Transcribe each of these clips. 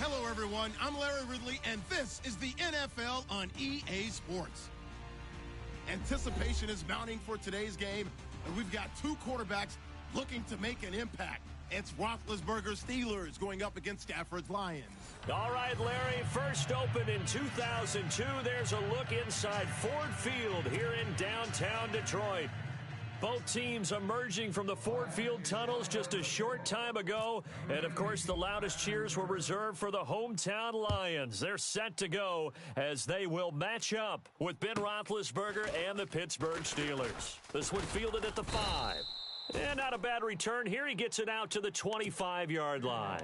Hello, everyone. I'm Larry Ridley, and this is the NFL on EA Sports. Anticipation is mounting for today's game, and we've got two quarterbacks looking to make an impact. It's Roethlisberger's Steelers going up against Stafford's Lions. All right, Larry, first opened in 2002. There's a look inside Ford Field here in downtown Detroit. Both teams emerging from the Ford Field tunnels just a short time ago. And, of course, the loudest cheers were reserved for the hometown Lions. They're set to go as they will match up with Ben Roethlisberger and the Pittsburgh Steelers. This one fielded at the 5. And not a bad return here. He gets it out to the 25-yard line.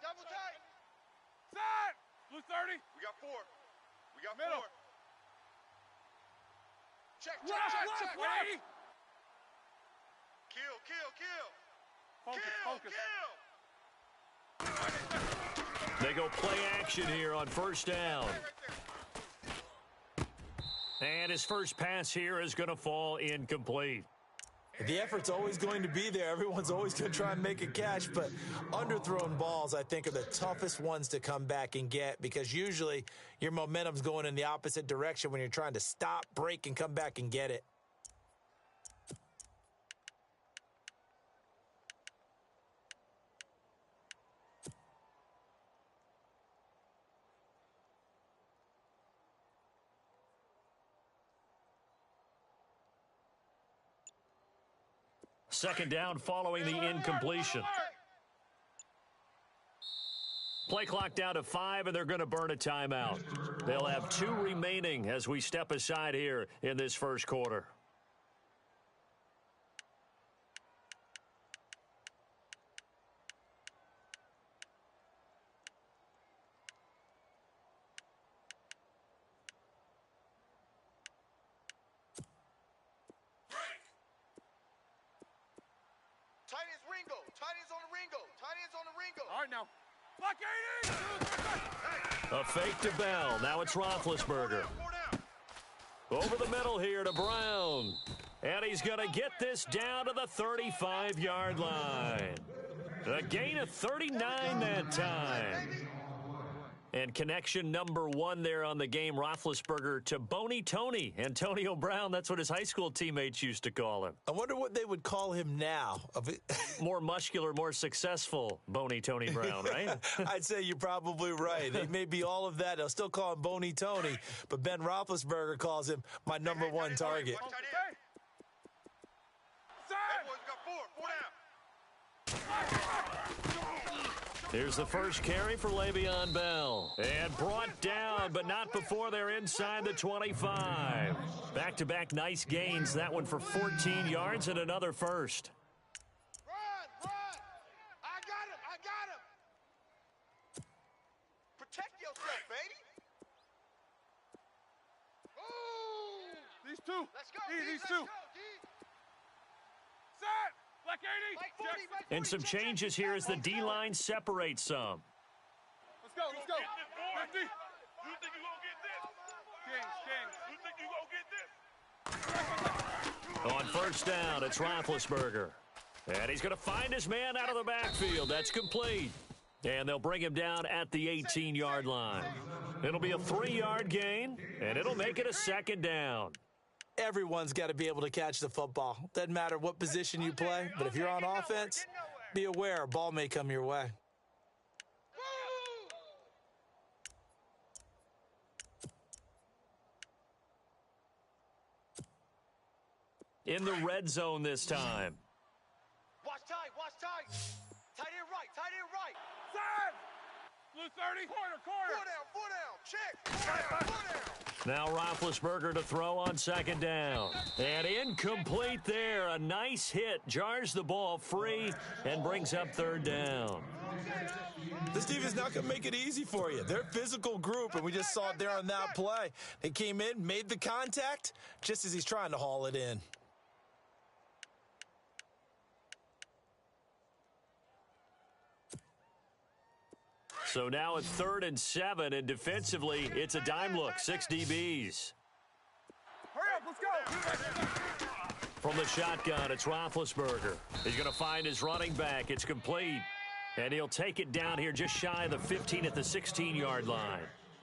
Double tight. Set. Blue 30. We got 4. We got middle. 4. Check. Ready. Kill. They go play action here on first down. And his first pass here is going to fall incomplete. The effort's always going to be there. Everyone's always going to try and make a catch, but underthrown balls, I think, are the toughest ones to come back and get because usually your momentum's going in the opposite direction when you're trying to stop, break, and come back and get it. Second down following the incompletion. Play clock down to 5, and they're going to burn a timeout. They'll have 2 remaining as we step aside here in this first quarter. Tight ends on the Ringo. All right, now. Block 80. A fake to Bell. Now it's Roethlisberger. Over the middle here to Brown. And he's going to get this down to the 35-yard line. A gain of 39 that time. And connection number 1 there on the game, Roethlisberger to Boney Tony. Antonio Brown, that's what his high school teammates used to call him. I wonder what they would call him now. More muscular, more successful Boney Tony Brown, right? I'd say you're probably right. They may be all of that. They'll still call him Boney Tony, but Ben Roethlisberger calls him my number 1 target. Here's the first carry for Le'Veon Bell. And brought down, but not before they're inside the 25. Back-to-back nice gains. That one for 14 yards and another first. Run! I got him! Protect yourself, baby! Ooh! These 2. Let's go, these 2. Set! Black 80. And some changes here as the D-line separates some. Let's go. 50. You think you gonna get this? You think you gonna get this? On first down, it's Roethlisberger. And he's going to find his man out of the backfield. That's complete. And they'll bring him down at the 18-yard line. It'll be a 3-yard gain, and it'll make it a second down. Everyone's got to be able to catch the football. Doesn't matter what position you play, but if you're on offense, be aware a ball may come your way. In the red zone this time. Watch tight. Tight end right. Side. Blue 30. Corner. Four down. Check. Four down. Now Roethlisberger to throw on second down. And incomplete there. A nice hit. Jars the ball free and brings up third down. This team is not going to make it easy for you. They're a physical group, and we just saw it there on that play. They came in, made the contact, just as he's trying to haul it in. So now it's 3rd and 7, and defensively, it's a dime look, 6 DBs. Hurry up, let's go. From the shotgun, it's Roethlisberger. He's going to find his running back. It's complete. And he'll take it down here just shy of the 15 at the 16-yard line.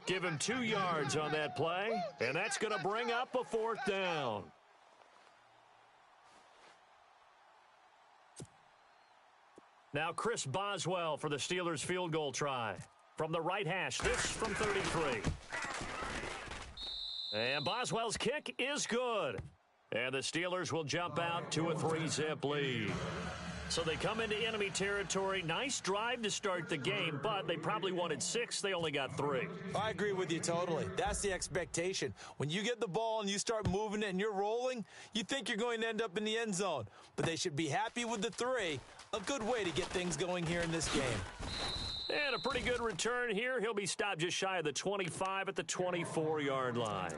Give him 2 yards on that play, and that's going to bring up a 4th down. Now Chris Boswell for the Steelers field goal try. From the right hash, this from 33. And Boswell's kick is good. And the Steelers will jump out to a 3-zip lead. So they come into enemy territory. Nice drive to start the game, but they probably wanted 6. They only got 3. I agree with you totally. That's the expectation. When you get the ball and you start moving it and you're rolling, you think you're going to end up in the end zone. But they should be happy with the 3. A good way to get things going here in this game. And a pretty good return here. He'll be stopped just shy of the 25 at the 24-yard line.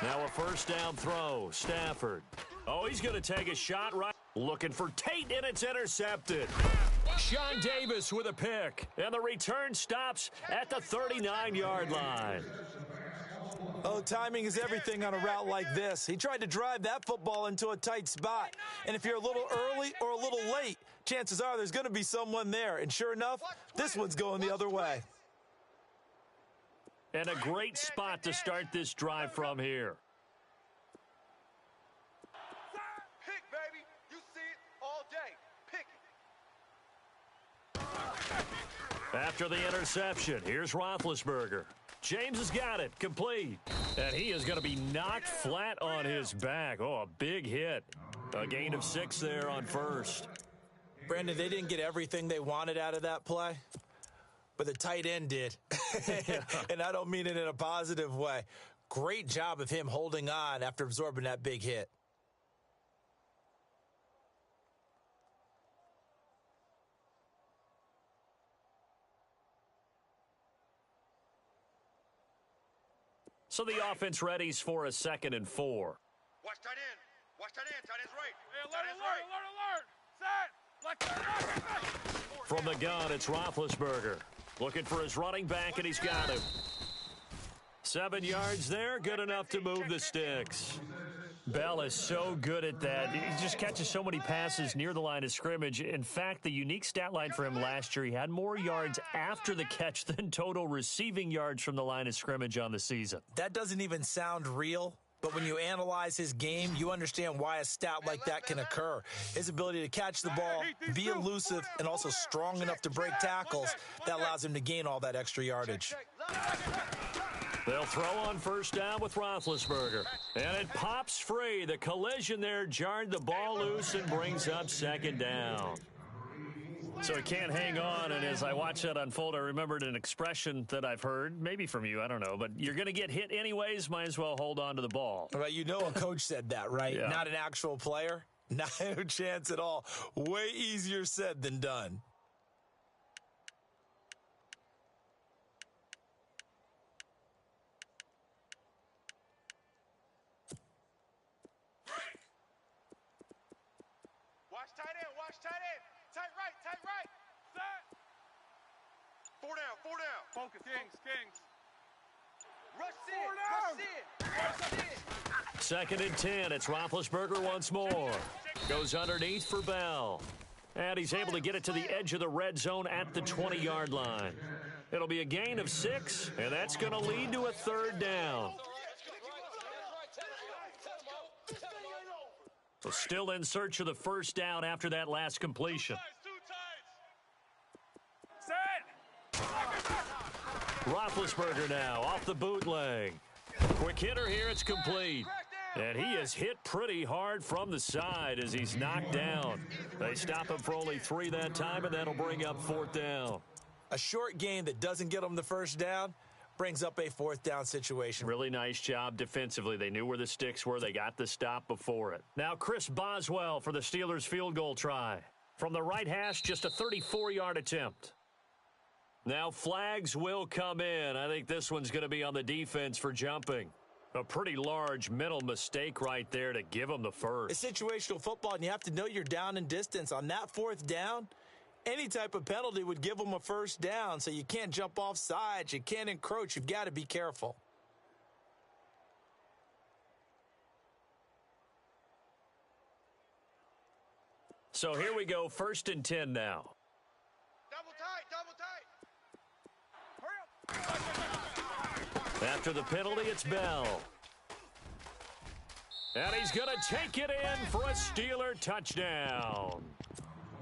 Now a 1st down throw. Stafford. Oh, he's going to take a shot right. Looking for Tate, and it's intercepted. Sean Davis with a pick. And the return stops at the 39-yard line. Oh, timing is everything on a route like this. He tried to drive that football into a tight spot. And if you're a little early or a little late, chances are there's going to be someone there. And sure enough, this one's going the other way. And a great spot to start this drive from here. Pick, baby. You see it all day. Pick it. After the interception, here's Roethlisberger. James has got it, complete. And he is going to be knocked flat on his back. Oh, a big hit. A gain of 6 there on 1st. Brandon, they didn't get everything they wanted out of that play, but the tight end did. And I don't mean it in a positive way. Great job of him holding on after absorbing that big hit. So the offense readies for a 2nd and 4. Watch tight end. Watch tight end. Tight end's right. Hey, alert, alert, alert, alert. Set. From the gun, it's Roethlisberger. Looking for his running back, and he's got him. 7 yards there, good enough to move the sticks. Bell is so good at that. He just catches so many passes near the line of scrimmage. In fact, the unique stat line for him last year, he had more yards after the catch than total receiving yards from the line of scrimmage on the season. That doesn't even sound real, but when you analyze his game, you understand why a stat like that can occur. His ability to catch the ball, be elusive, and also strong enough to break tackles, that allows him to gain all that extra yardage. They'll throw on 1st down with Roethlisberger. And it pops free. The collision there jarred the ball loose and brings up 2nd down. So he can't hang on, and as I watch that unfold, I remembered an expression that I've heard, maybe from you, I don't know, but you're going to get hit anyways, might as well hold on to the ball. Right, you know a coach said that, right? Yeah. Not an actual player? Not a chance at all. Way easier said than done. Watch tight end. Watch tight end. Tight right. Tight right. Set. 4 down. 4 down. Focus, Kings. Rush in. 2nd and 10. It's Roethlisberger once more. Goes underneath for Bell. And he's able to get it to the edge of the red zone at the 20-yard line. It'll be a gain of 6, and that's going to lead to a 3rd down. So still in search of the 1st down after that last completion. Set. Roethlisberger now off the bootleg. Quick hitter here, it's complete. And he is hit pretty hard from the side as he's knocked down. They stop him for only 3 that time, and that'll bring up 4th down. A short gain that doesn't get him the 1st down brings up a 4th down situation. Really nice job defensively. They knew where the sticks were. They got the stop before it. Now Chris Boswell for the Steelers field goal try. From the right hash, just a 34-yard attempt. Now flags will come in. I think this one's going to be on the defense for jumping. A pretty large mental mistake right there to give them the first. It's situational football, and you have to know you're down in distance. On that 4th down, any type of penalty would give them a 1st down, so you can't jump off sides. You can't encroach. You've got to be careful. So here we go, 1st and 10 now. Double tight, double tight. After the penalty, it's Bell. And he's going to take it in for a Steeler touchdown.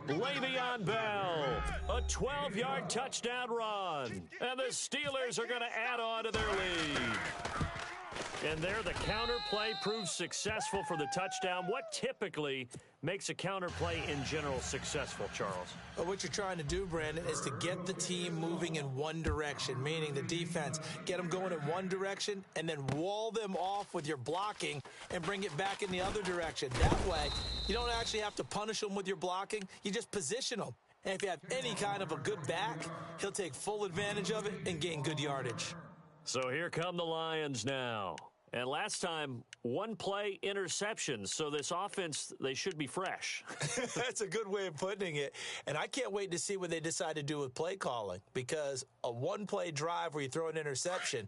Le'Veon Bell, a 12-yard touchdown run. And the Steelers are going to add on to their lead. And there, the counter play proves successful for the touchdown. What typically makes a counter play in general successful, Charles? Well, what you're trying to do, Brandon, is to get the team moving in one direction, meaning the defense. Get them going in one direction and then wall them off with your blocking and bring it back in the other direction. That way, you don't actually have to punish them with your blocking. You just position them. And if you have any kind of a good back, he'll take full advantage of it and gain good yardage. So here come the Lions now. And last time, 1 play interception. So this offense, they should be fresh. That's a good way of putting it. And I can't wait to see what they decide to do with play calling, because a 1-play drive where you throw an interception,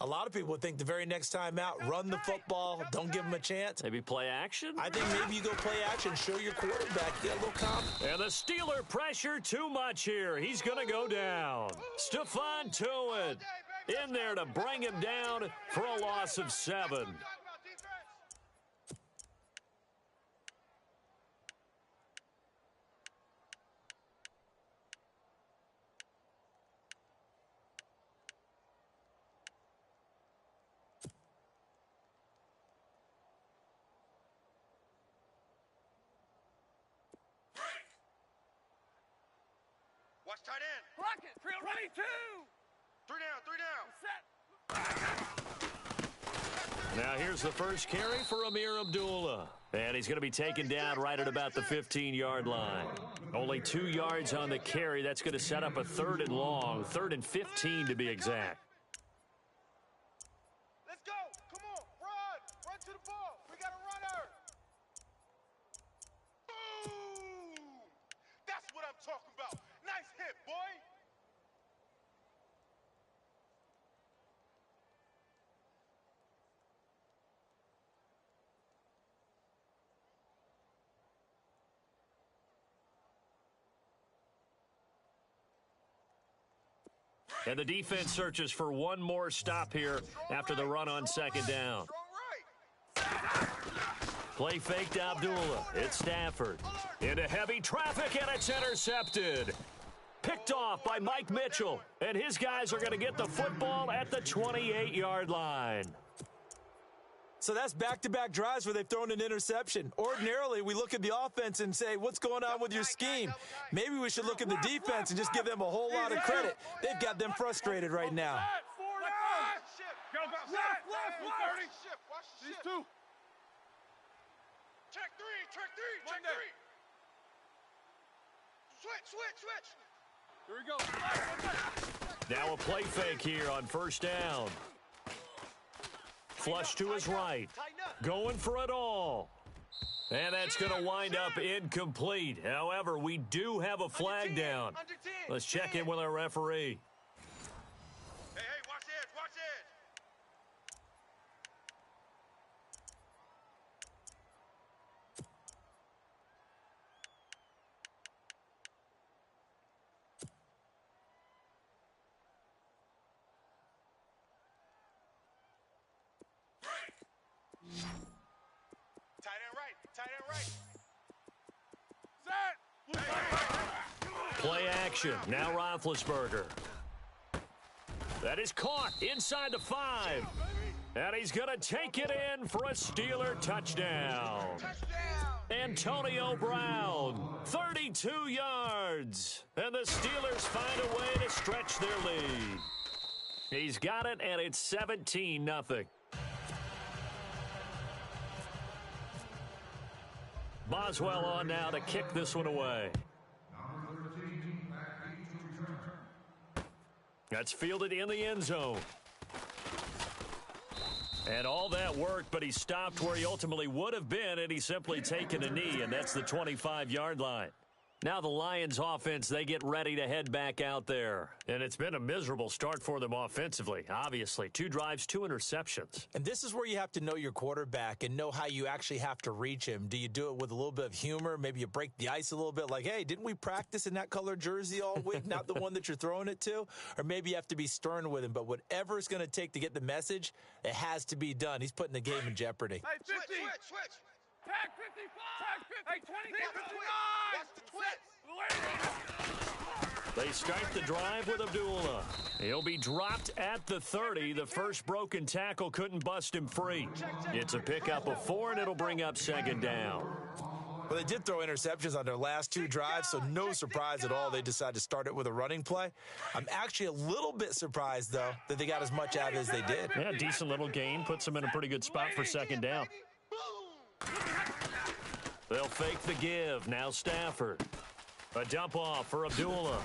a lot of people would think the very next time out, run the football, don't give them a chance. Maybe play action? I think maybe you go play action, show your quarterback, get a little confidence. And the Steeler pressure too much here. He's going to go down. Stephon Tuitt in there to bring him down for a loss of 7. Watch tight end. Rocket, 22. 3 down, 3 down. Set. Now here's the first carry for Amir Abdullah. And he's going to be taken down right at about the 15-yard line. Only 2 yards on the carry. That's going to set up a 3rd and long, 3rd and 15 to be exact. Let's go. Come on. Run. Run to the ball. We got a runner. Boom. That's what I'm talking about. Nice hit, boy. And the defense searches for one more stop here after the run on 2nd down. Play fake to Abdullah. It's Stafford. Into heavy traffic, and it's intercepted. Picked off by Mike Mitchell. And his guys are going to get the football at the 28-yard line. So that's back-to-back drives where they've thrown an interception. Ordinarily, we look at the offense and say, what's going on with your scheme? Maybe we should look at the defense and just give them a whole lot of credit. They've got them frustrated right now. Go, go, set. 30. These 2. Check 3, check 3, check 3. Switch. Here we go. Now a play fake here on 1st down. Flush to his right. Going for it all. And that's going to wind up incomplete. However, we do have a flag down. Let's check in with our referee. Hey, watch the edge, watch the edge. Tight end right. Set. Play action. Now Roethlisberger. That is caught inside the 5. And he's going to take it in for a Steeler touchdown. Antonio Brown, 32 yards. And the Steelers find a way to stretch their lead. He's got it, and it's 17-0. Boswell on now to kick this one away. That's fielded in the end zone. And all that worked, but he stopped where he ultimately would have been, and he's simply taken a knee, and that's the 25-yard line. Now the Lions offense, they get ready to head back out there. And it's been a miserable start for them offensively, obviously. 2 drives, 2 interceptions. And this is where you have to know your quarterback and know how you actually have to reach him. Do you do it with a little bit of humor? Maybe you break the ice a little bit like, hey, didn't we practice in that color jersey all week, not the one that you're throwing it to? Or maybe you have to be stern with him. But whatever it's going to take to get the message, it has to be done. He's putting the game in jeopardy. Hey, 50. Switch. Tag 55. Tag 20. Hey, 29. They start the drive with Abdullah. He'll be dropped at the 30. The first broken tackle couldn't bust him free. It's a pickup of 4, and it'll bring up second down. Well, they did throw interceptions on their last 2 drives, so no surprise at all they decided to start it with a running play. I'm actually a little bit surprised, though, that they got as much out of it as they did. Yeah, decent little gain. Puts them in a pretty good spot for second down. They'll fake the give. Now Stafford. A dump off for Abdullah.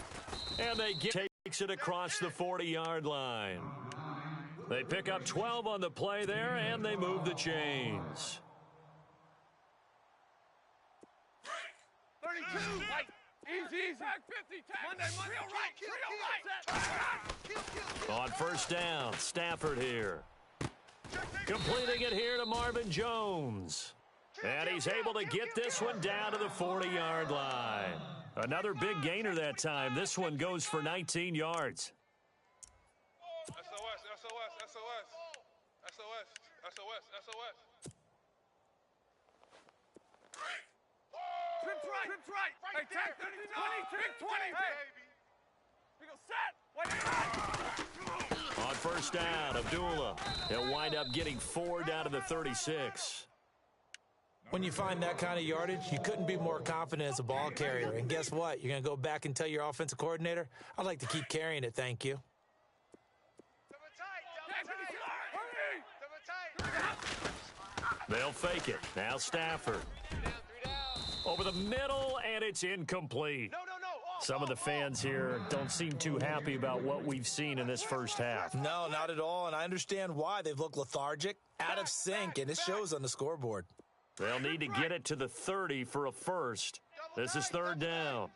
And takes it across the 40-yard line. They pick up 12 on the play there, and they move the chains. 32. Easy. Tag 50. Tag. Monday. Real right. On first down, Stafford here. Completing it here to Marvin Jones. And he's able to get this one down to the 40-yard line. Another big gainer that time. This one goes for 19 yards. SOS. Trips right. Hey, tag 22. 20. We go set. On first down, Abdullah. He'll wind up getting 4 down to the 36. When you find that kind of yardage, you couldn't be more confident as a ball carrier. And guess what? You're going to go back and tell your offensive coordinator, I'd like to keep carrying it, thank you. They'll fake it. Now Stafford. Over the middle, and it's incomplete. Some of the fans here don't seem too happy about what we've seen in this first half. No, not at all, and I understand why. They've looked lethargic, out of sync, and it shows on the scoreboard. They'll need to get it to the 30 for a first. This is third down.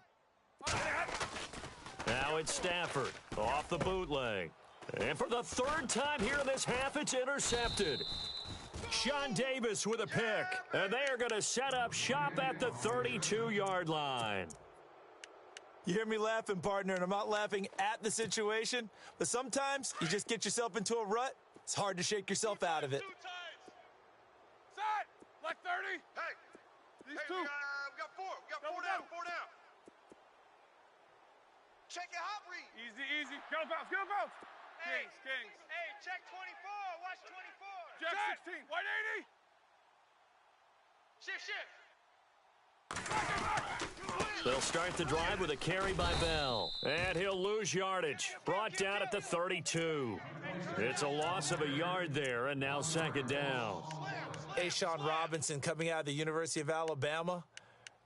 Now it's Stafford off the bootleg. And for the 3rd time here in this half, it's intercepted. Sean Davis with a pick. And they are going to set up shop at the 32-yard line. You hear me laughing, partner, and I'm not laughing at the situation, but sometimes you just get yourself into a rut. It's hard to shake yourself out of it. Set. Like 30. Hey. These 2. We got 4. We got 4 down. Check your hot read. Easy. Go bounce. Kings. Hey, check 24. Watch 24. Jack 16. White 80. Shift. They'll start the drive with a carry by Bell. And he'll lose yardage. Brought down at the 32. It's a loss of a yard there, and now second down. Ashawn Robinson coming out of the University of Alabama,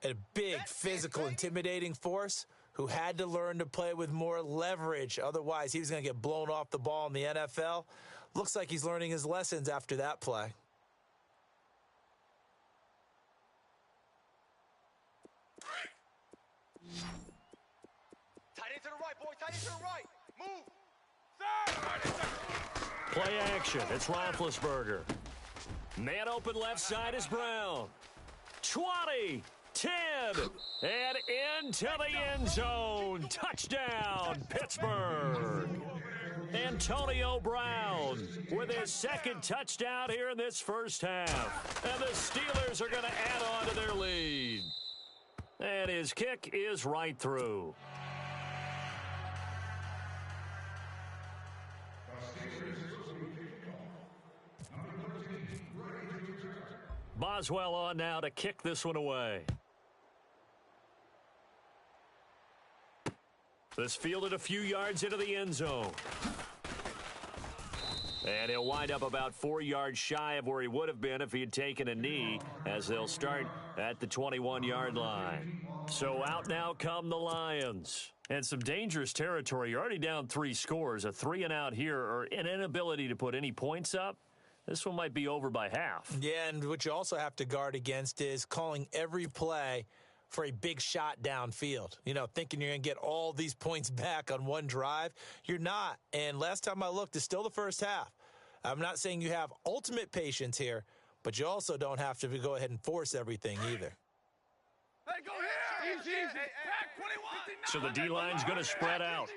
a big, physical, intimidating force who had to learn to play with more leverage. Otherwise, he was going to get blown off the ball in the NFL. Looks like he's learning his lessons after that play. Tight end to the right, boy. Tight end to the right. Move. Play action. It's Roethlisberger. Man open left side is Brown. 20, 10, and into the end zone. Touchdown, Pittsburgh. Antonio Brown with his 2nd touchdown here in this first half. And the Steelers are going to add on to their lead. And his kick is right through. Boswell on now to kick this one away. This fielded a few yards into the end zone. And he'll wind up about 4 yards shy of where he would have been if he had taken a knee, as they'll start at the 21-yard line. So out now come the Lions. And some dangerous territory. You're already down 3 scores. A 3-and-out here, or an inability to put any points up. This one might be over by half. Yeah, and what you also have to guard against is calling every play for a big shot downfield. You know, thinking you're going to get all these points back on one drive. You're not. And last time I looked, it's still the first half. I'm not saying you have ultimate patience here, but you also don't have to go ahead and force everything either. Hey, go here! Easy, easy. Back 21. So the D-line's going to spread out.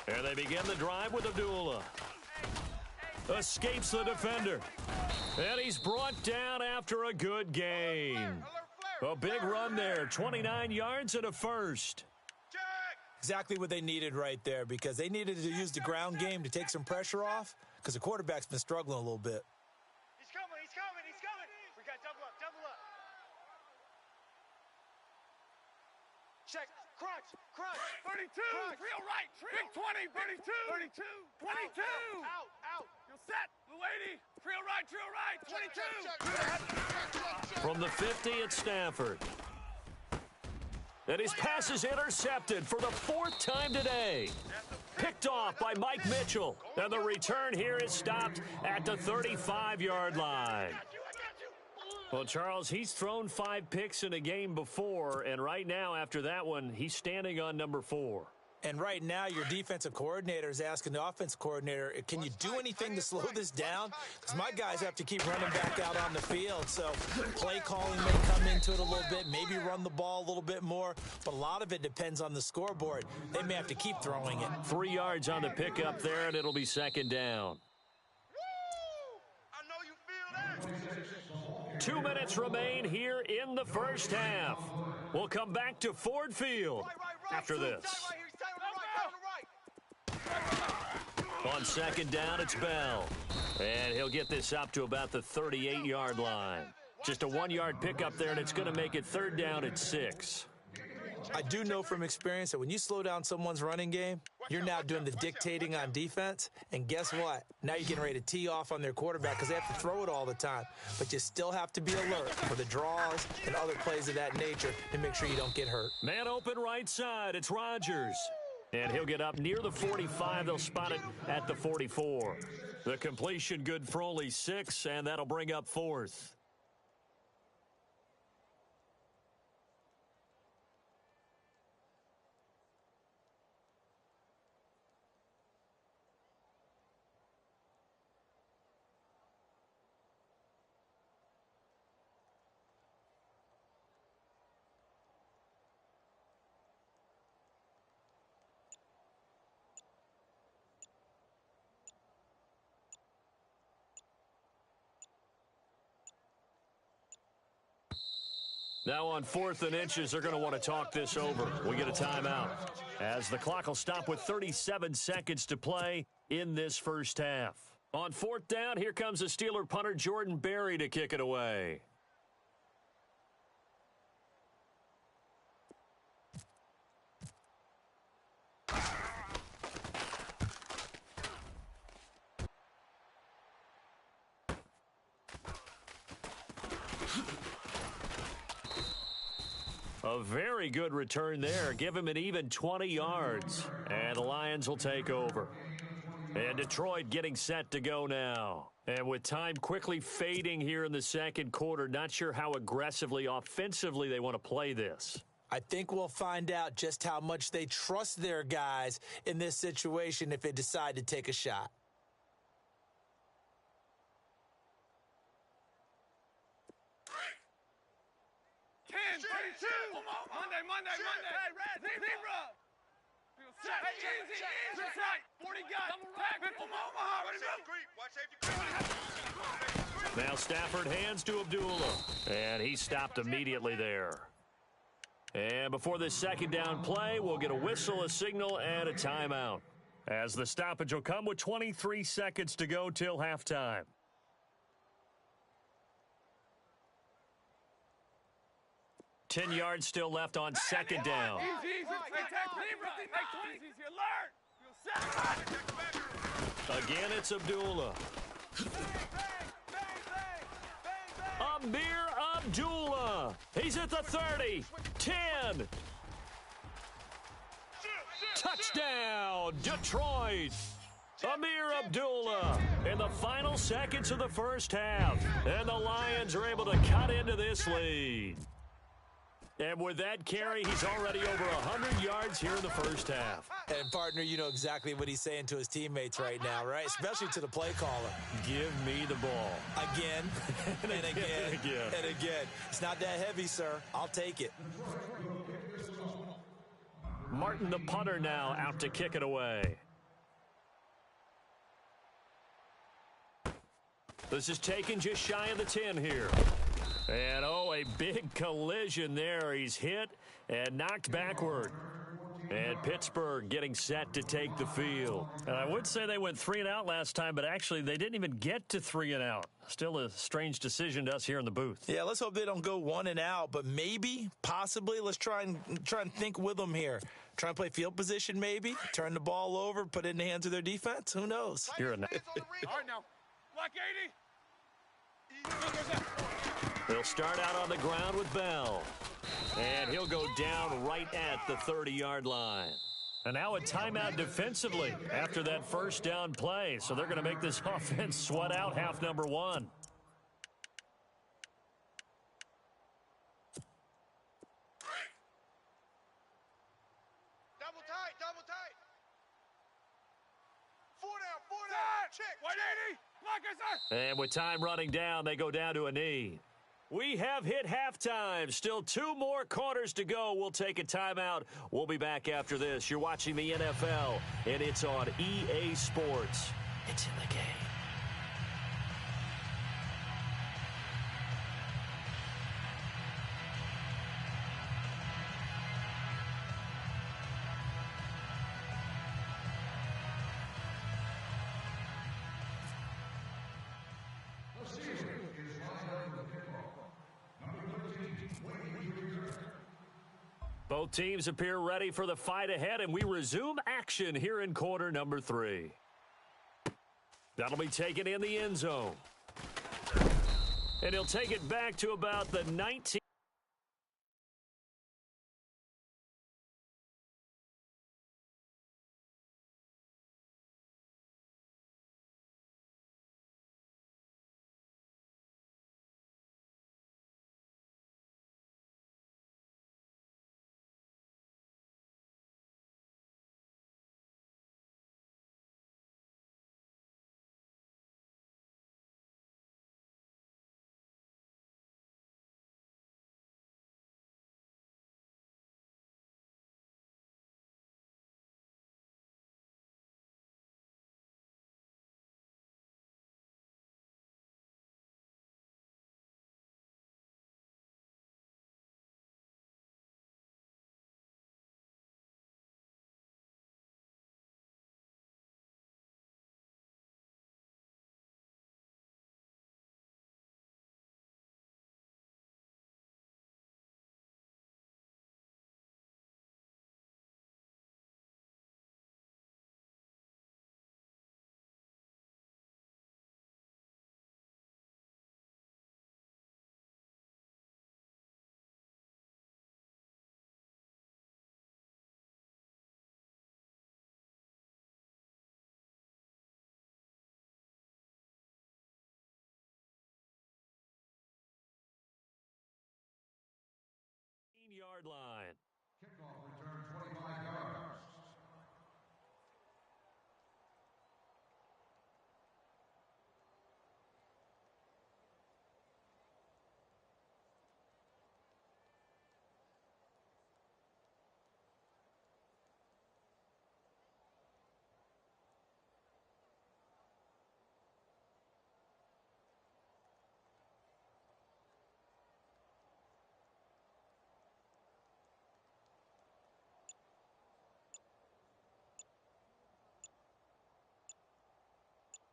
And they begin the drive with Abdullah. Escapes the defender. And he's brought down after a good gain. A big run there, 29 yards and a first. Exactly what they needed right there, because they needed to use the ground game to take some pressure off, because the quarterback's been struggling a little bit. He's coming, he's coming, he's coming. We got double up, double up. Check, crunch, crunch. 32, crunch. real right, big 20, 32, 22, 22. Out, out. You're set, Luady. Trail right, 22. From the 50, it's Stafford. And his pass is intercepted for the 4th time today. Picked off by Mike Mitchell. And the return here is stopped at the 35-yard line. Well, Charles, he's thrown 5 picks in a game before, and right now, after that one, he's standing on number 4. And right now, your defensive coordinator is asking the offensive coordinator, can you do anything to slow this down? Because my guys have to keep running back out on the field. So play calling may come into it a little bit, maybe run the ball a little bit more. But a lot of it depends on the scoreboard. They may have to keep throwing it. 3 yards on the pickup there, and it'll be 2nd down. I know you feel that. 2 minutes remain here in the first half. We'll come back to Ford Field after this. On 2nd down, it's Bell. And he'll get this up to about the 38-yard line. Just a 1-yard pickup there, and it's going to make it 3rd down at 6. I do know from experience that when you slow down someone's running game, you're now doing the dictating on defense. And guess what? Now you're getting ready to tee off on their quarterback because they have to throw it all the time. But you still have to be alert for the draws and other plays of that nature to make sure you don't get hurt. Man open right side. It's Rodgers. And he'll get up near the 45. They'll spot it at the 44. The completion good for only 6, and that'll bring up 4th. Now on 4th and inches, they're going to want to talk this over. We get a timeout as the clock will stop with 37 seconds to play in this first half. On 4th down, here comes the Steeler punter Jordan Berry to kick it away. A very good return there. Give him an even 20 yards. And the Lions will take over. And Detroit getting set to go now. And with time quickly fading here in the 2nd quarter, not sure how aggressively, offensively they want to play this. I think we'll find out just how much they trust their guys in this situation if they decide to take a shot. Monday. Hey, red, zebra. Set, easy, right. 40 got. Omaha, Now Stafford hands to Abdullah. And he stopped immediately there. And before this 2nd down play, we'll get a whistle, a signal, and a timeout. As the stoppage will come with 23 seconds to go till halftime. 10 yards still left on 2nd down. Easy. Hey, alert. Again, it's Abdullah. Amir Abdullah. He's at the 30. 10. Touchdown, Detroit. Amir Abdullah in the final seconds of the first half. And the Lions are able to cut into this lead. And with that carry, he's already over 100 yards here in the first half. And, partner, you know exactly what he's saying to his teammates right now, right? Especially to the play caller. Give me the ball. Again, and again, and again. It's not that heavy, sir. I'll take it. Martin, the punter, now out to kick it away. This is taken just shy of the 10 here. And, oh, a big collision there. He's hit and knocked backward. And Pittsburgh getting set to take the field. And I would say they went 3 and out last time, but actually they didn't even get to 3 and out. Still a strange decision to us here in the booth. Yeah, let's hope they don't go 1 and out, but maybe, possibly, let's try and think with them here. Try and play field position maybe, turn the ball over, put it in the hands of their defense. Who knows? You're a All right, now. Block 80. They'll start out on the ground with Bell. And he'll go down right at the 30-yard line. And now a timeout defensively after that first down play. So they're going to make this offense sweat out half number 1. Double tight. 4 down. Check. 180. Block inside. And with time running down, they go down to a knee. We have hit halftime. Still 2 more quarters to go. We'll take a timeout. We'll be back after this. You're watching the NFL, and it's on EA Sports. It's in the game. Both teams appear ready for the fight ahead, and we resume action here in quarter number 3. That'll be taken in the end zone. And he'll take it back to about the 19. Yard line. Kickoff return 25 yards.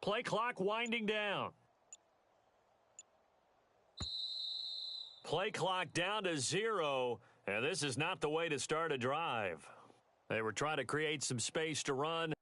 Play clock winding down. Play clock down to 0, and this is not the way to start a drive. They were trying to create some space to run.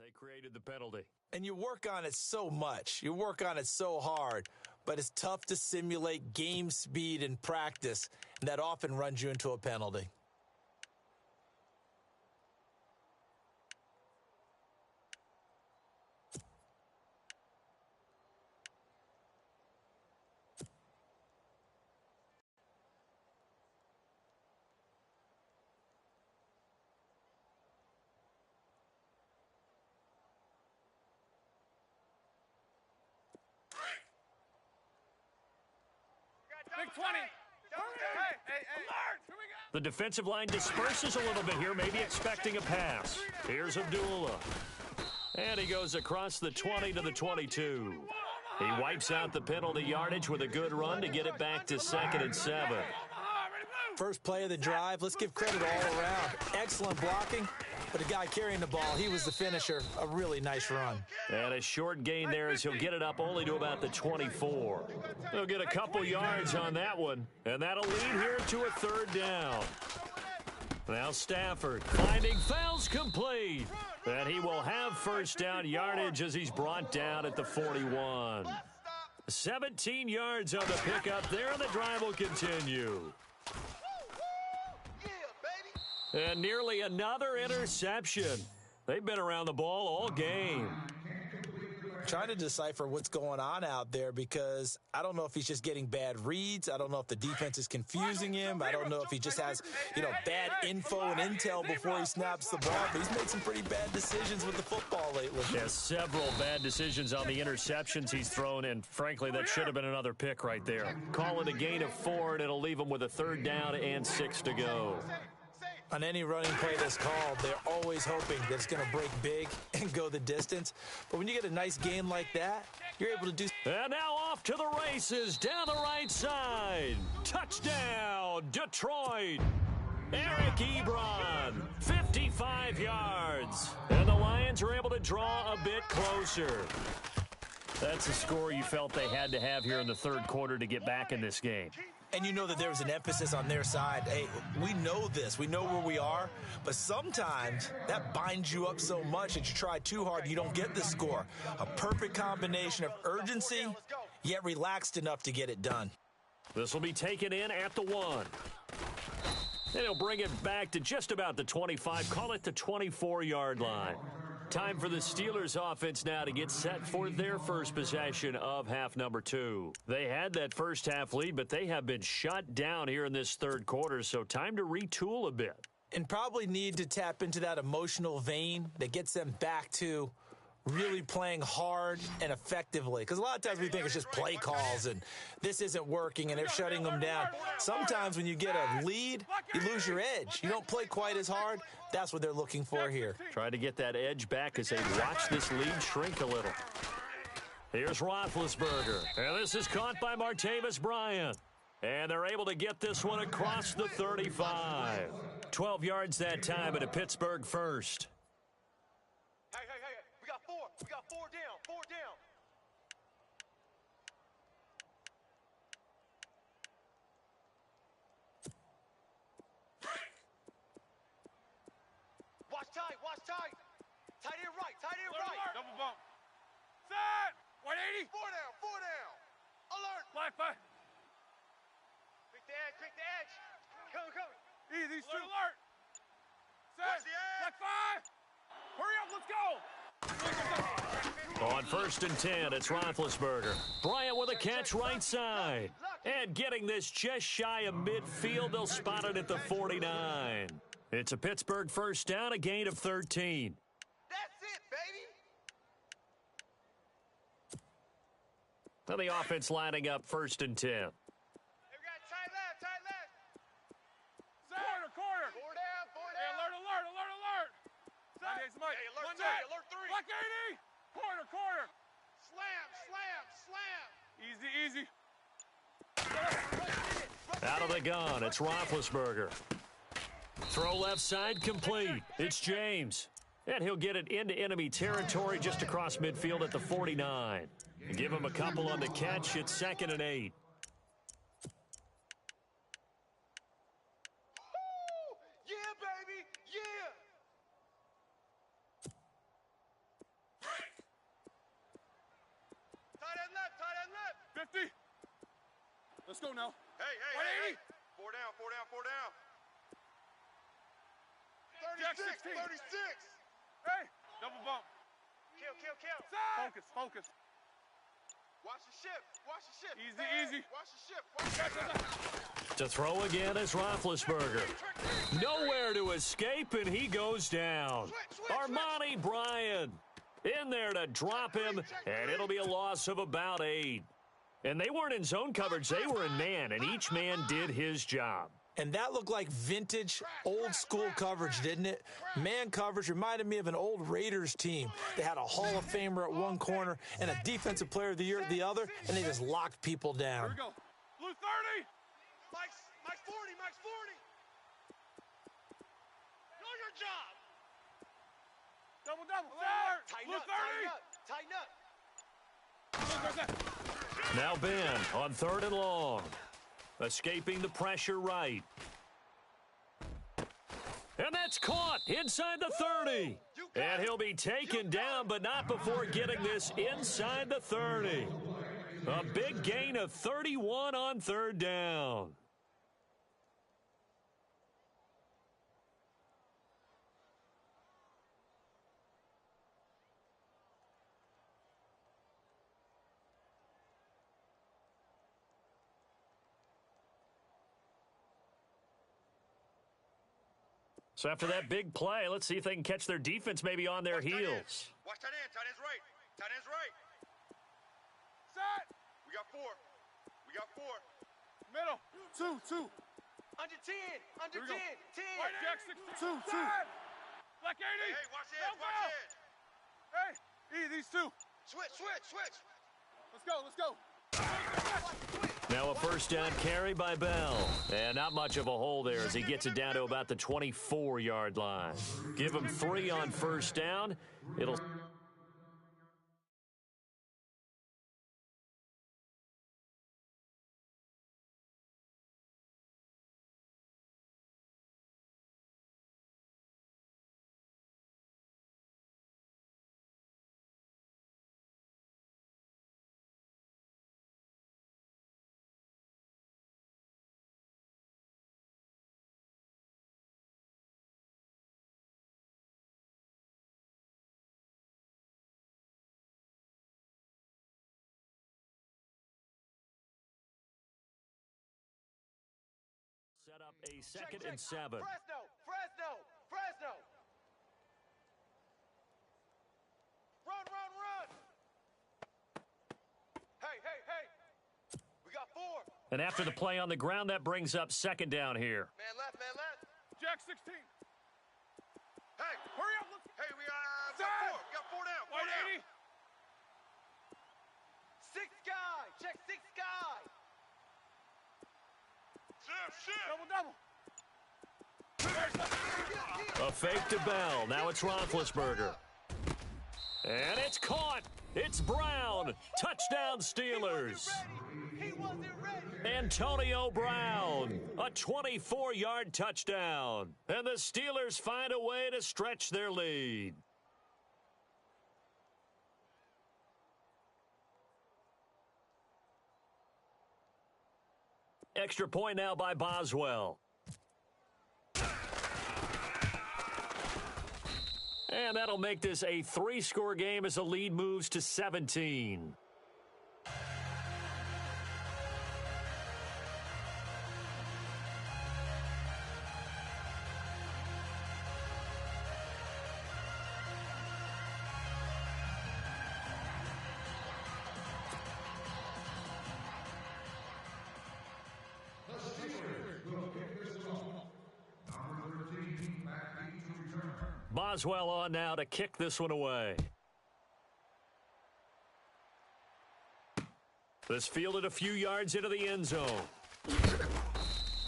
They created the penalty. And you work on it so much. You work on it so hard. But it's tough to simulate game speed in practice. And that often runs you into a penalty. Big 20. Hey. Alert! Here we go. The defensive line disperses a little bit here, maybe expecting a pass. Here's Abdullah. And he goes across the 20 to the 22. He wipes out the penalty yardage with a good run to get it back to 2nd and 7. First play of the drive, let's give credit all around. Excellent blocking, but the guy carrying the ball, he was the finisher. A really nice run. And a short gain there as he'll get it up only to about the 24. He'll get a couple yards on that one, and that'll lead here to a 3rd down. Now Stafford finding fouls complete. And he will have 1st down yardage as he's brought down at the 41. 17 yards on the pickup there, and the drive will continue. And nearly another interception. They've been around the ball all game. Trying to decipher what's going on out there because I don't know if he's just getting bad reads. I don't know if the defense is confusing him. I don't know if he just has, bad info and intel before he snaps the ball. But he's made some pretty bad decisions with the football lately. Yeah, several bad decisions on the interceptions he's thrown, and frankly, that should have been another pick right there. Call it a gain of 4, and it'll leave him with a 3rd down and 6 to go. On any running play that's called, they're always hoping that it's going to break big and go the distance. But when you get a nice gain like that, you're able to do... And now off to the races down the right side. Touchdown, Detroit. Eric Ebron, 55 yards. And the Lions are able to draw a bit closer. That's a score you felt they had to have here in the 3rd quarter to get back in this game. And you know that there was an emphasis on their side. Hey, we know this. We know where we are. But sometimes that binds you up so much that you try too hard, you don't get the score. A perfect combination of urgency, yet relaxed enough to get it done. This will be taken in at the 1. And he'll bring it back to just about the 25. Call it the 24-yard line. Time for the Steelers offense now to get set for their first possession of half number 2. They had that first half lead, but they have been shut down here in this 3rd quarter, so time to retool a bit. And probably need to tap into that emotional vein that gets them back to really playing hard and effectively. Because a lot of times we think it's just play calls and this isn't working and they're shutting them down. Sometimes when you get a lead, you lose your edge. You don't play quite as hard. That's what they're looking for here. Try to get that edge back as they watch this lead shrink a little. Here's Roethlisberger. And this is caught by Martavis Bryant. And they're able to get this one across the 35. 12 yards that time at a Pittsburgh first. Hey. We got 4 down. 4 down. Watch tight. Tight end right. Double bump. Set. 180. 4 down. Alert. Fly. Pick the edge. Come. Easy, shoot. Alert. Set. Watch the edge. Black 5. Hurry up, let's go. On 1st and 10, it's Roethlisberger. Bryant with a catch right side. And getting this just shy of midfield, they'll spot it at the 49. It's a Pittsburgh first down, a gain of 13. That's it, baby. Now the offense lining up 1st and 10. Hey, we got tight left. Quarter. 4 down. Hey, alert. Set. Hey, alert 3. Alert 3. Black 80. Quarter. Slam. Easy. Out of the gun, it's Roethlisberger. Throw left side complete. It's James. And he'll get it into enemy territory just across midfield at the 49. Give him a couple on the catch. It's 2nd and 8. Yeah, baby. Yeah. Let's go now. Hey. 4 down. 36, 36. Hey, double bump. Kill. Focus. Watch the ship. Easy. Watch the ship. To throw again is Roethlisberger. Nowhere to escape, and he goes down. Armani Bryant in there to drop him, and it'll be a loss of about 8. And they weren't in zone coverage. They were in man, and each man did his job. And that looked like vintage, old-school coverage, didn't it? Man coverage reminded me of an old Raiders team. They had a Hall of Famer at one corner and a Defensive Player of the Year at the other, and they just locked people down. Here we go. Blue 30. Mike's 40. Know your job. Double. Tighten up. Now Ben on 3rd and long. Escaping the pressure right. And that's caught inside the 30. And he'll be taken down, but not before getting this inside the 30. A big gain of 31 on 3rd down. So after that big play, let's see if they can catch their defense maybe on their heels. Watch tight end. Tight end's right. Set. We got 4. Middle. 2. Under 10. Here we go. 10. White Jack 2. Black 80. Hey, watch it. Hey, these 2. Switch. Let's go. Now a first down carry by Bell. And not much of a hole there as he gets it down to about the 24-yard line. Give him 3 on first down. It'll... set up a 2nd and 7. Fresno. Run. Hey. We got 4. And after the play on the ground, that brings up 2nd down here. Man left. Jack 16. Hey, Hurry up. hey, we got 4 down. White 80. 6 guy. Check 6 guy. Double. A fake to Bell. Now it's Roethlisberger. And it's caught. It's Brown. Touchdown Steelers. He wasn't ready. Antonio Brown. A 24-yard touchdown. And the Steelers find a way to stretch their lead. Extra point now by Boswell. And that'll make this a 3-score game as the lead moves to 17. Boswell on now to kick this one away. This fielded a few yards into the end zone.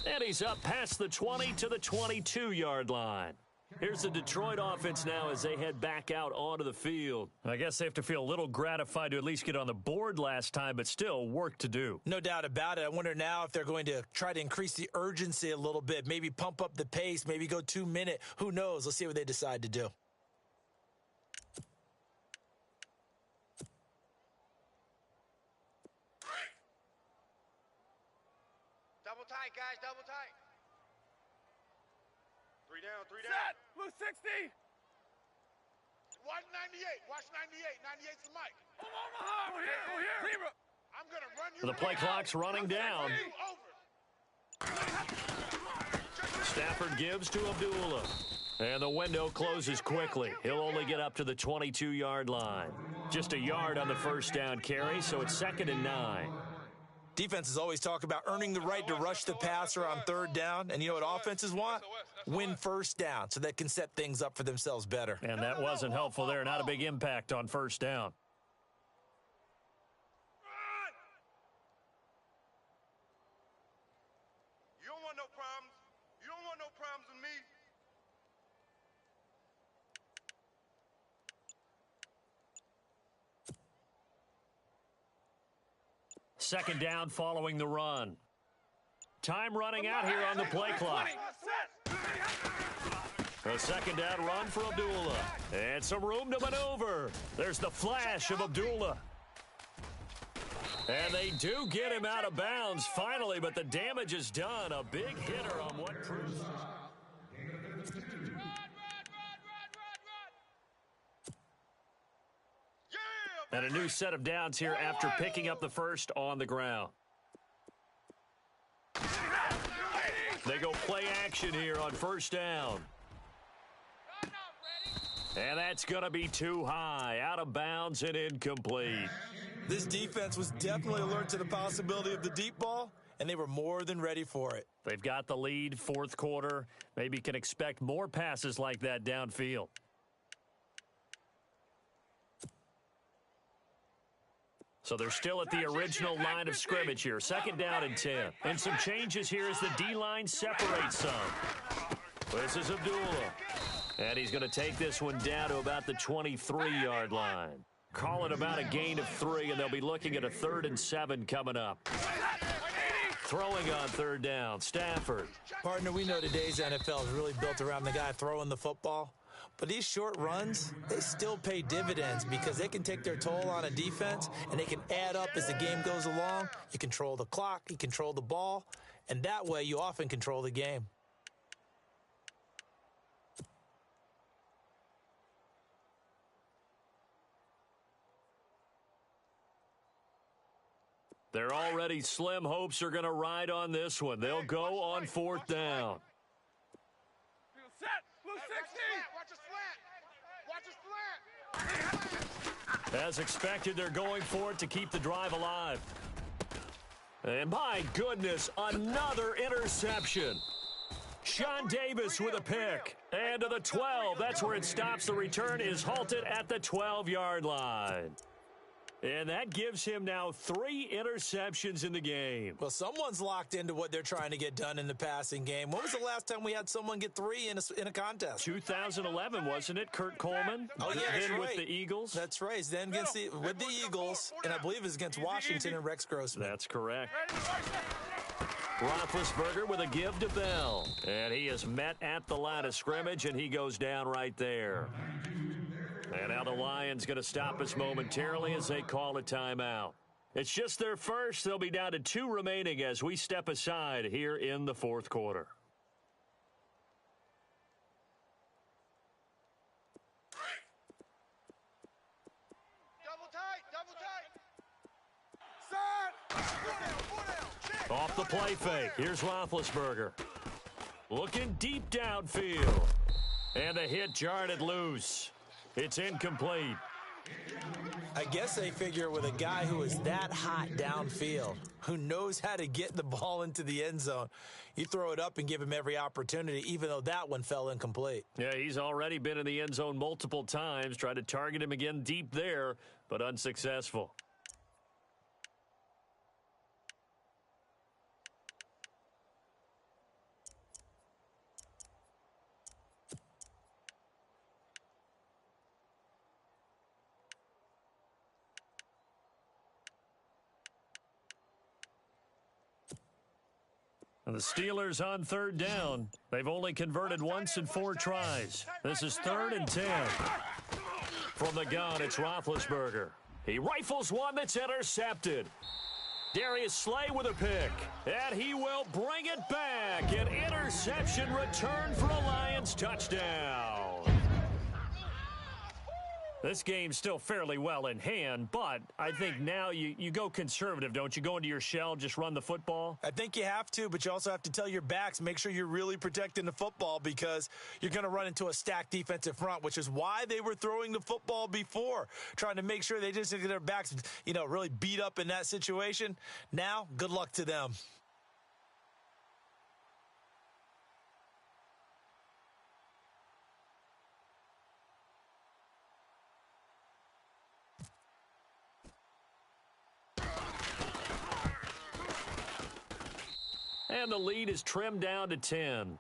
And he's up past the 20 to the 22-yard line. Here's the Detroit offense now as they head back out onto the field. I guess they have to feel a little gratified to at least get on the board last time, but still work to do. No doubt about it. I wonder now if they're going to try to increase the urgency a little bit, maybe pump up the pace, maybe go 2-minute. Who knows? Let's see what they decide to do. guys, double tight. 3 down, 3 down. Set. Blue 60. Watch 98. Watch 98. 98's the mic. Omaha. Over here. Zebra. I'm going to run you. The play clock's running down. Stafford gives to Abdullah. And the window closes quickly. He'll only get up to the 22-yard line. Just a yard on the first down carry, so it's 2nd and 9. Defenses always talk about earning the right to rush the passer on 3rd down. And you know what offenses want? Win first down so they can set things up for themselves better. And that wasn't helpful there. Not a big impact on first down. You don't want no problems. You don't want no problems with me. Second down following the run. Time running out here on the play clock. A second down run for Abdullah. And some room to maneuver. There's the flash of Abdullah. And they do get him out of bounds finally, but the damage is done. A big hitter on what proves. And a new set of downs here after picking up the first on the ground. They go play action here on first down. And that's going to be too high. Out of bounds and incomplete. This defense was definitely alert to the possibility of the deep ball, and they were more than ready for it. They've got the lead, 4th quarter. Maybe can expect more passes like that downfield. So they're still at the original line of scrimmage here. 2nd down and 10. And some changes here as the D-line separates some. This is Abdullah. And he's going to take this one down to about the 23-yard line. Call it about a gain of 3, and they'll be looking at a 3rd and 7 coming up. Throwing on 3rd down, Stafford. Partner, we know today's NFL is really built around the guy throwing the football. But these short runs, they still pay dividends because they can take their toll on a defense, and they can add up as the game goes along. You control the clock, you control the ball, and that way you often control the game. They're already slim hopes are going to ride on this one. They'll go on 4th down. Set. Blue 60. Watch a slant. As expected, they're going for it to keep the drive alive. And my goodness, another interception. Sean Davis with a pick. And to the 12, that's where it stops. The return is halted at the 12-yard line. And that gives him now 3 interceptions in the game. Well, someone's locked into what they're trying to get done in the passing game. When was the last time we had someone get 3 in a contest? 2011, wasn't it? Kurt Coleman? Oh, yeah, that's right. With the Eagles? That's right. Then with the Eagles, and I believe it was against Washington and Rex Grossman. That's correct. Roethlisberger with a give to Bell. And he is met at the line of scrimmage, and he goes down right there. And now the Lions going to stop us momentarily as they call a timeout. It's just their first. They'll be down to 2 remaining as we step aside here in the 4th quarter. Double tight. Set. 4 down. Check. Off the play fake. Here's Roethlisberger. Looking deep downfield. And the hit jarred it loose. It's incomplete. I guess they figure with a guy who is that hot downfield, who knows how to get the ball into the end zone, you throw it up and give him every opportunity, even though that one fell incomplete. Yeah, he's already been in the end zone multiple times. Tried to target him again deep there, but unsuccessful. The Steelers on 3rd down. They've only converted once in 4 tries. This is 3rd and 10. From the gun, it's Roethlisberger. He rifles one that's intercepted. Darius Slay with a pick, and he will bring it back. An interception return for a Lions touchdown. This game's still fairly well in hand, but I think now you go conservative, don't you? Go into your shell, just run the football? I think you have to, but you also have to tell your backs, make sure you're really protecting the football because you're going to run into a stacked defensive front, which is why they were throwing the football before, trying to make sure they just get their backs, really beat up in that situation. Now, good luck to them. And the lead is trimmed down to 10.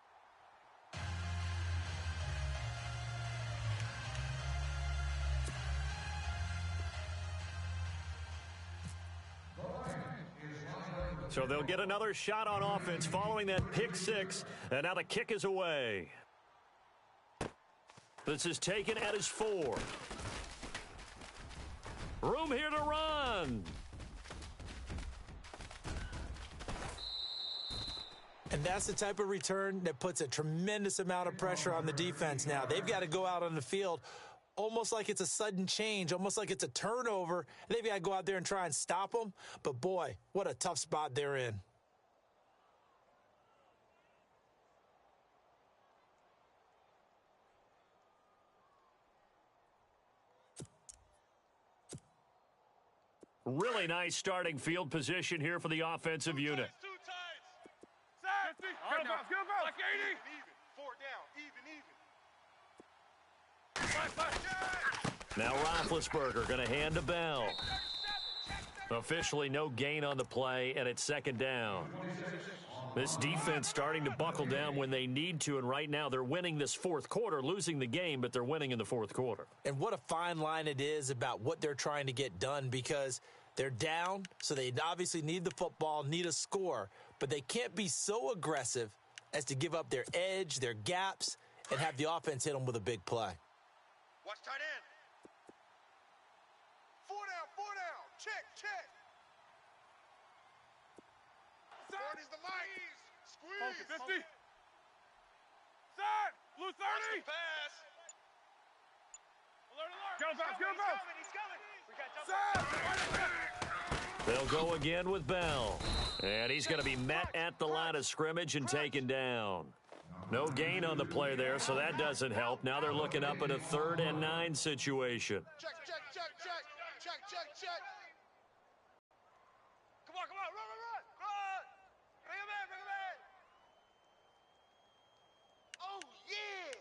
So they'll get another shot on offense following that pick six. And now the kick is away. This is taken at his 4. Room here to run. And that's the type of return that puts a tremendous amount of pressure on the defense now. They've got to go out on the field almost like it's a sudden change, almost like it's a turnover. They've got to go out there and try and stop them. But, boy, what a tough spot they're in. Really nice starting field position here for the offensive unit. Good about. Like 80. Even. 4 down. Even. Now Roethlisberger going to hand to Bell. Officially no gain on the play, and it's 2nd down. This defense starting to buckle down when they need to, and right now they're winning this 4th quarter, losing the game, but they're winning in the 4th quarter. And what a fine line it is about what they're trying to get done because they're down, so they obviously need the football, need a score, but they can't be so aggressive as to give up their edge, their gaps, and have the offense hit them with a big play. Watch tight end. 4 down. Check. 40's the mic. Squeeze. 50. Set. Blue 30. Pass. Alert. Get him out. He's coming. We got Set. They'll go again with Bell. And he's going to be met at the line of scrimmage and taken down. No gain on the play there, so that doesn't help. Now they're looking up at a 3rd and 9 situation. Check. Come on. Run. Bring him in. Oh, yeah.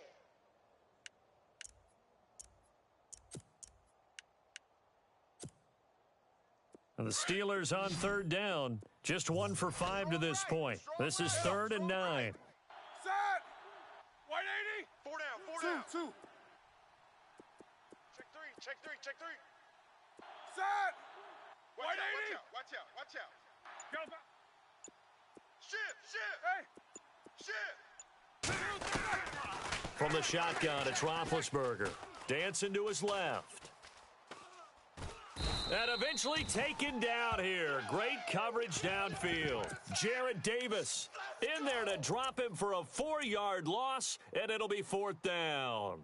And the Steelers on 3rd down. Just 1 for 5 to this point. This is 3rd and 9. Set. White 80. 4 down. 2. Check three. Set. White 80. Watch out. Get him out. Shift. From the shotgun, it's Roethlisberger. Dancing to his left. And eventually taken down here. Great coverage downfield. Jarrett Davis in there to drop him for a 4-yard loss, and it'll be 4th down.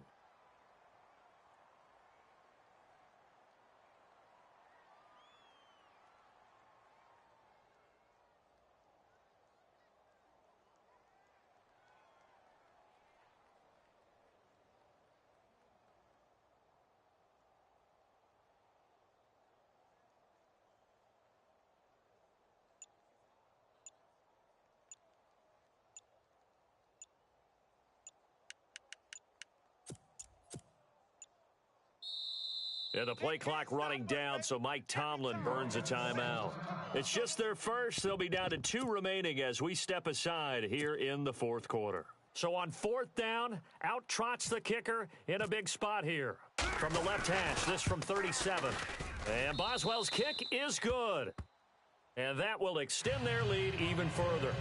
And the play clock running down, so Mike Tomlin burns a timeout. It's just their first. They'll be down to 2 remaining as we step aside here in the 4th quarter. So on 4th down, out trots the kicker in a big spot here. From the left hash, this from 37. And Boswell's kick is good. And that will extend their lead even further.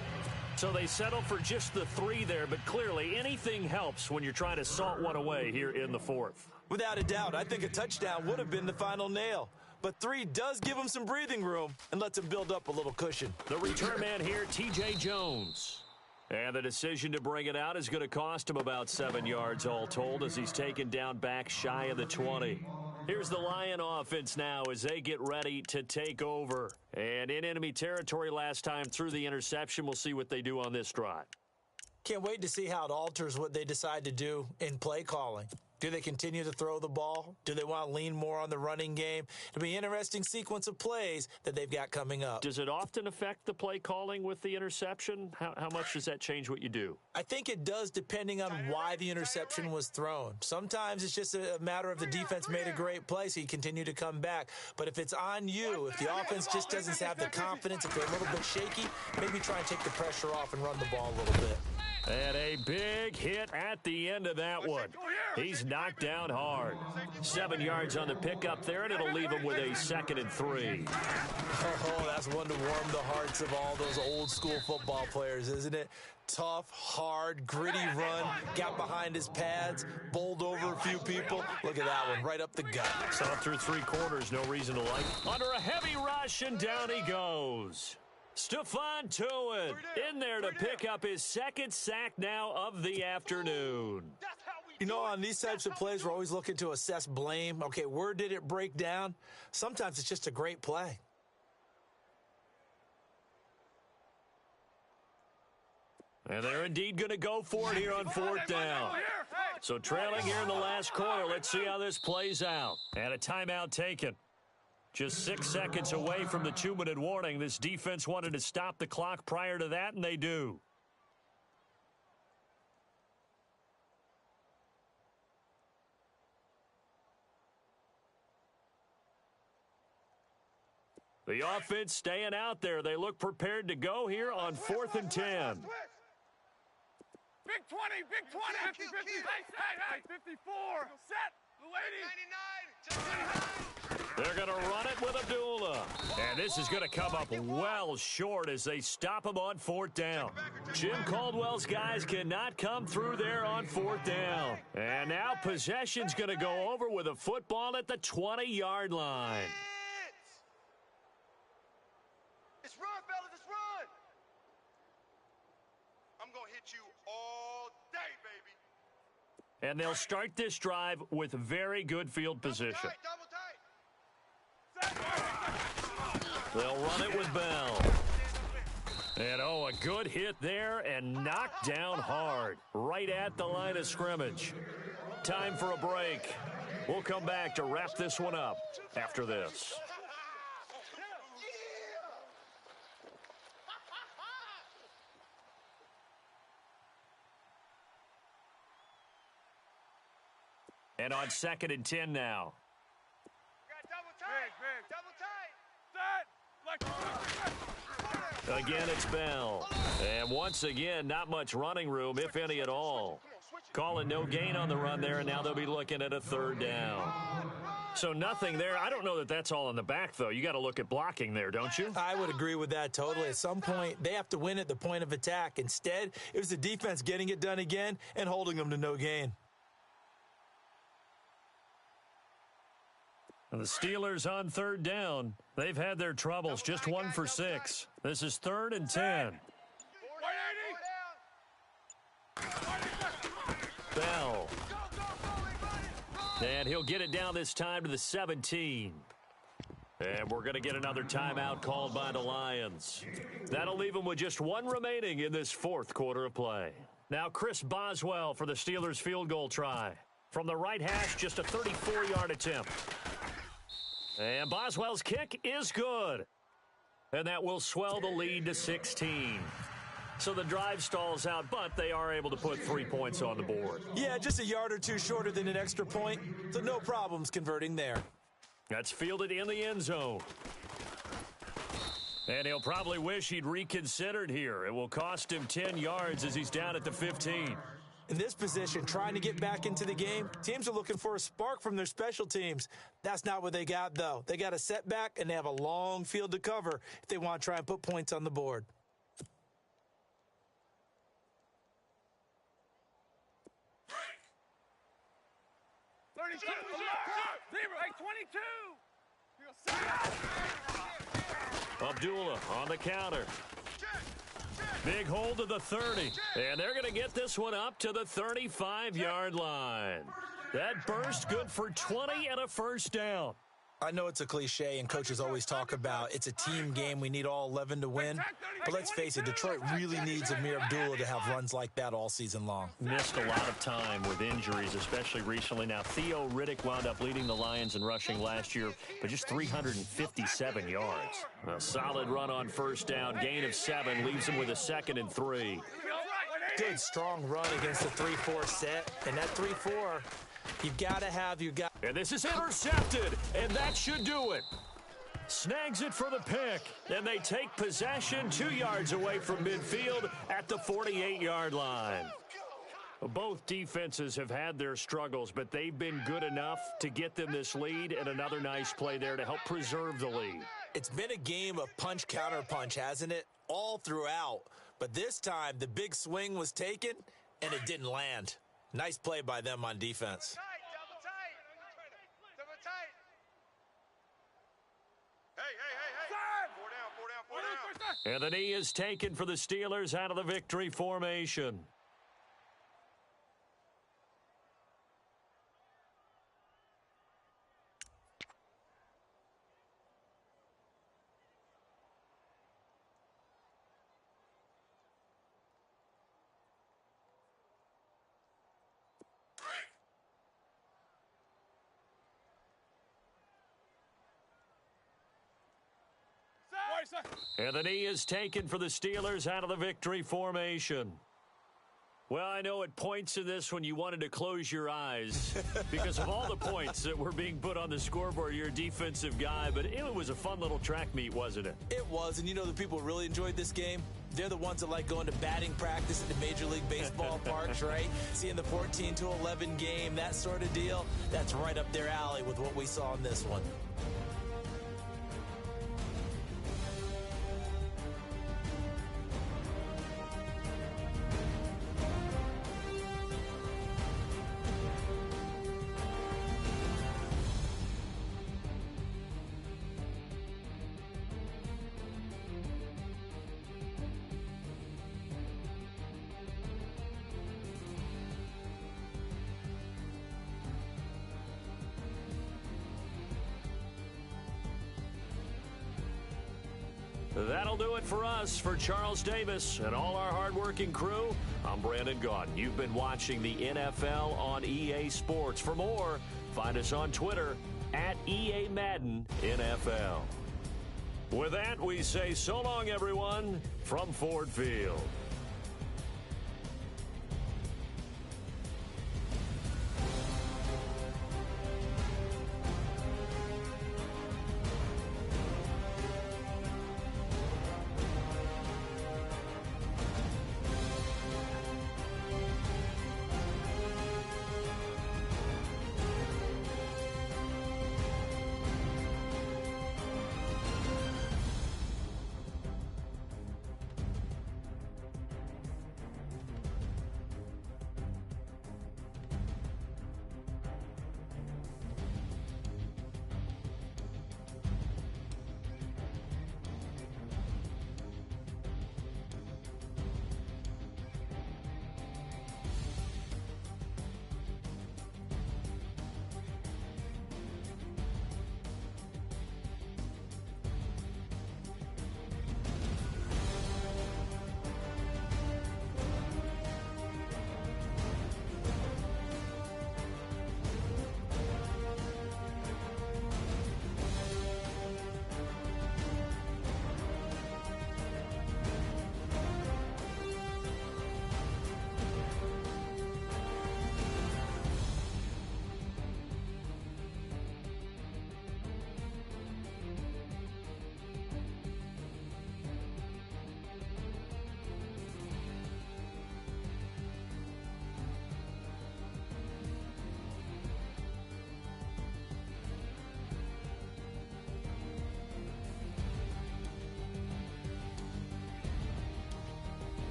So they settle for just the 3 there, but clearly anything helps when you're trying to salt one away here in the 4th. Without a doubt, I think a touchdown would have been the final nail. but 3 does give him some breathing room and lets him build up a little cushion. The return man here, T.J. Jones. And the decision to bring it out is going to cost him about 7 yards all told as he's taken down back shy of the 20. Here's the Lion offense now as they get ready to take over. And in enemy territory last time through the interception. We'll see what they do on this drive. Can't wait to see how it alters what they decide to do in play calling. Do they continue to throw the ball? Do they want to lean more on the running game? It'll be an interesting sequence of plays that they've got coming up. Does it often affect the play calling with the interception? How much does that change what you do? I think it does depending on why the interception was thrown. Sometimes it's just a matter of the defense made a great play, so you continue to come back. But if it's on you, if the offense just doesn't have the confidence, if they're a little bit shaky, maybe try and take the pressure off and run the ball a little bit. And a big hit at the end of that one. He's knocked down hard. 7 yards on the pickup there, and it'll leave him with a 2nd and 3. Oh, that's one to warm the hearts of all those old school football players, isn't it? Tough, hard, gritty run, got behind his pads, bowled over a few people. Look at that one, right up the gut. So through 3 quarters, no reason to like. Under a heavy rush, and down he goes. Stephon Tuitt in there to pick up his 2nd sack now of the afternoon. You know, on these types of plays, we're always looking to assess blame. Okay, where did it break down? Sometimes it's just a great play. And they're indeed going to go for it here on 4th down. So trailing here in the last quarter. Let's see how this plays out. And a timeout taken. Just 6 seconds away from the 2-minute warning. This defense wanted to stop the clock prior to that, and they do. The offense staying out there. They look prepared to go here on 4th and 10. Big 20, big 20. 50, 50. Hey, 54. Set. The lady. 99. They're going to run it with Abdullah. And this is going to come up well short as they stop him on 4th down. Jim Caldwell's guys cannot come through there on 4th down. And now possession's going to go over with a football at the 20-yard line. It's run, fellas, it's run. I'm going to hit you all day, baby. And they'll start this drive with very good field position. Double tight. They'll run it with Bell. And, oh, a good hit there and knocked down hard right at the line of scrimmage. Time for a break. We'll come back to wrap this one up after this. And on 2nd and 10 now. Again, it's Bell. And once again, not much running room, if any at all. Calling no gain on the run there, and now they'll be looking at a 3rd down. So nothing there. I don't know that that's all in the back, though. You got to look at blocking there, don't you? I would agree with that totally. At some point, they have to win at the point of attack. Instead, it was the defense getting it done again and holding them to no gain. The Steelers on 3rd down. They've had their troubles, just 1 for 6. This is 3rd and 10. Bell. And he'll get it down this time to the 17. And we're going to get another timeout called by the Lions. That'll leave them with just 1 remaining in this 4th quarter of play. Now Chris Boswell for the Steelers field goal try. From the right hash, just a 34-yard attempt. And Boswell's kick is good. And that will swell the lead to 16. So the drive stalls out, but they are able to put 3 points on the board. Yeah, just a yard or two shorter than an extra point, so no problems converting there. That's fielded in the end zone. And he'll probably wish he'd reconsidered here. It will cost him 10 yards as he's down at the 15. In this position, trying to get back into the game, teams are looking for a spark from their special teams. That's not what they got, though. They got a setback, and they have a long field to cover if they want to try and put points on the board. Hey, 22. Abdullah on the counter. Big hold to the 30. And they're going to get this one up to the 35-yard line. That burst good for 20 and a first down. I know it's a cliche, and coaches always talk about it's a team game. We need all 11 to win. But let's face it, Detroit really needs Amir Abdullah to have runs like that all season long. Missed a lot of time with injuries, especially recently. Now, Theo Riddick wound up leading the Lions in rushing last year, but just 357 yards. A solid run on first down. Gain of 7 leaves him with a 2nd and 3. Good, strong run against the 3-4 set. And that 3-4, you've got to have your guy. And this is intercepted, and that should do it. Snags it for the pick, and they take possession 2 yards away from midfield at the 48-yard line. Both defenses have had their struggles, but they've been good enough to get them this lead, and another nice play there to help preserve the lead. It's been a game of punch-counter-punch, hasn't it? All throughout. But this time, the big swing was taken, and it didn't land. Nice play by them on defense. And the knee is taken for the Steelers out of the victory formation. And the knee is taken for the Steelers out of the victory formation. Well, I know at points in this when you wanted to close your eyes because of all the points that were being put on the scoreboard. You're a defensive guy, but it was a fun little track meet, wasn't it? It was, and you know the people who really enjoyed this game? They're the ones that like going to batting practice at the Major League Baseball parks, right? Seeing the 14-11 game, that sort of deal. That's right up their alley with what we saw in this one. That'll do it for us. For Charles Davis and all our hardworking crew, I'm Brandon Gaudin. You've been watching the NFL on EA Sports. For more, find us on Twitter at EA Madden NFL. With that, we say so long, everyone, from Ford Field.